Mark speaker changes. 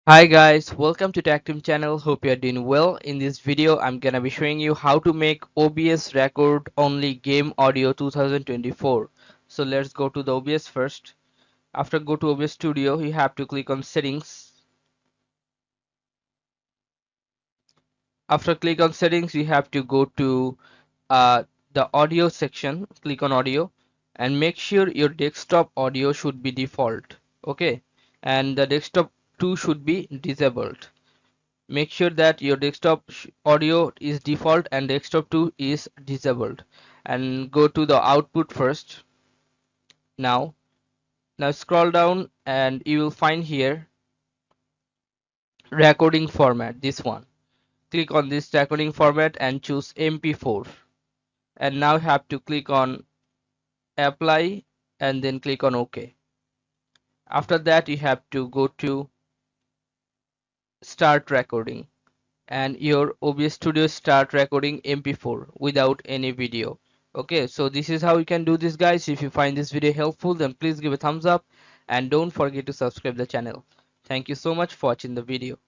Speaker 1: Hi guys, welcome to Tech Team channel. Hope you are doing well. In this video, I'm gonna be showing you how to make OBS record only game audio 2024. So let's go to the OBS first. After go to OBS Studio, you have to click on settings. After click on settings, you have to go to uh, the audio section. Click on audio and make sure your desktop audio should be default. Okay, and the desktop 2 should be disabled. Make sure that your desktop audio is default and desktop 2 is disabled, and go to the output first. Now scroll down and you will find here recording format, this one. Click on this recording format and choose MP4, and now you have to click on apply and then click on OK. After that you have to go to start recording, and your OBS Studio start recording MP4 without any video. Okay, so this is how you can do this, guys. If you find this video helpful, then please give a thumbs up and don't forget to subscribe the channel. Thank you so much for watching the video.